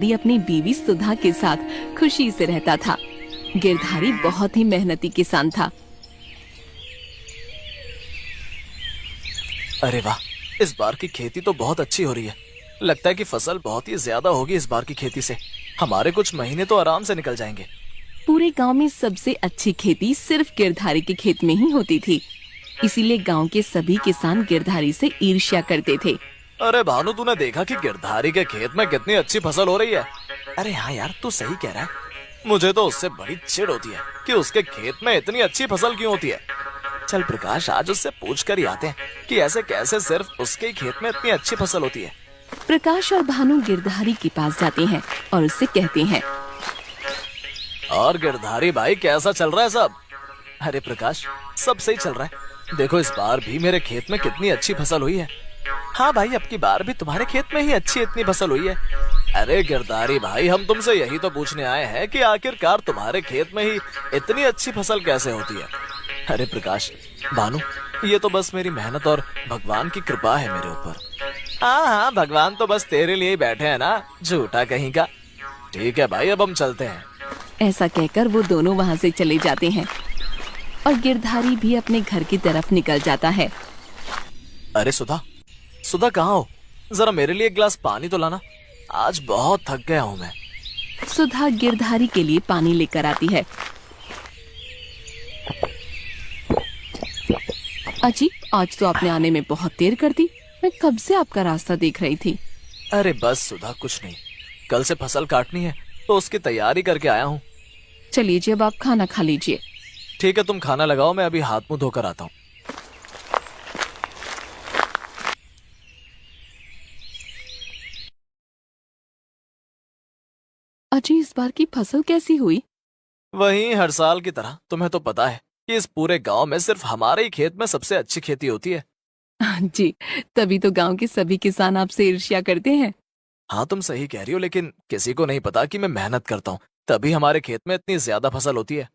गिरधारी अपनी बीवी सुधा के साथ खुशी से रहता था। गिरधारी बहुत ही मेहनती किसान था। अरे वाह, इस बार की खेती तो बहुत अच्छी हो रही है। लगता है कि फसल बहुत ही ज्यादा होगी इस बार की खेती से। हमारे कुछ महीने तो आराम से निकल जाएंगे। पूरे गांव में सबसे अच्छी खेती सिर्फ गिरधारी के खेत में ही होती थी। इसीलिए गांव के सभी किसान गिरधारी से ईर्ष्या करते थे। अरे भानु, तूने देखा कि गिरधारी के खेत में कितनी अच्छी फसल हो रही है? अरे हाँ यार, तू सही कह रहा है। मुझे तो उससे बड़ी चिढ़ होती है कि उसके खेत में इतनी अच्छी फसल क्यों होती है। चल प्रकाश, आज उससे पूछ कर ही आते हैं कि ऐसे कैसे सिर्फ उसके ही खेत में इतनी अच्छी फसल होती है। प्रकाश और भानु गिरधारी के पास जाते हैं और उससे कहते हैं, और गिरधारी भाई, कैसा चल रहा है सब? अरे प्रकाश, सब सही चल रहा है। देखो, इस बार भी मेरे खेत में कितनी अच्छी फसल हुई है। हाँ भाई, अब की बार भी तुम्हारे खेत में ही अच्छी इतनी फसल हुई है। अरे गिरधारी भाई, हम तुमसे यही तो पूछने आए हैं कि आखिरकार तुम्हारे खेत में ही इतनी अच्छी फसल कैसे होती है। अरे प्रकाश, भानु, ये तो बस मेरी मेहनत और भगवान की कृपा है मेरे ऊपर। हाँ हाँ, भगवान तो बस तेरे लिए ही बैठे हैं ना, झूठा कहीं का। ठीक है भाई, अब हम चलते हैं। ऐसा कहकर वो दोनों वहाँ से चले जाते हैं और गिरधारी भी अपने घर की तरफ निकल जाता है। अरे सुधा, सुधा कहाँ हो? जरा मेरे लिए एक गिलास पानी तो लाना। आज बहुत थक गया हूँ मैं। सुधा गिरधारी के लिए पानी लेकर आती है। अजी, आज तो आपने आने में बहुत देर कर दी। मैं कब से आपका रास्ता देख रही थी। अरे बस सुधा, कुछ नहीं। कल से फसल काटनी है तो उसकी तैयारी करके आया हूँ। चलिए जी, अब आप खाना खा लीजिए। ठीक है, तुम खाना लगाओ, मैं अभी हाथ मुंह धोकर आता हूँ। अजी, इस बार की फसल कैसी हुई? वहीं हर साल की तरह। तुम्हें तो पता है कि इस पूरे गांव में सिर्फ हमारे ही खेत में सबसे अच्छी खेती होती है। जी, तभी तो गांव के सभी किसान आपसे ईर्ष्या करते हैं। हाँ, तुम सही कह रही हो, लेकिन किसी को नहीं पता कि मैं मेहनत करता हूँ, तभी हमारे खेत में इतनी ज्यादा फसल होती है।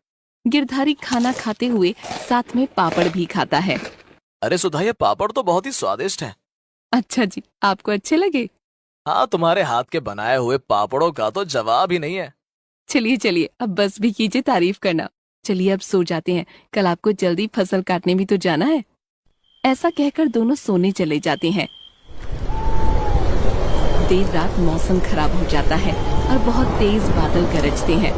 गिरधारी खाना खाते हुए साथ में पापड़ भी खाता है। अरे सुधा, ये पापड़ तो बहुत ही स्वादिष्ट है। अच्छा जी, आपको अच्छे लगे? हाँ, तुम्हारे हाथ के बनाए हुए पापड़ों का तो जवाब ही नहीं है। चलिए चलिए, अब बस भी कीजिए तारीफ करना। चलिए अब सो जाते हैं, कल आपको जल्दी फसल काटने भी तो जाना है। ऐसा कहकर दोनों सोने चले जाते हैं। देर रात मौसम खराब हो जाता है और बहुत तेज बादल गरजते हैं।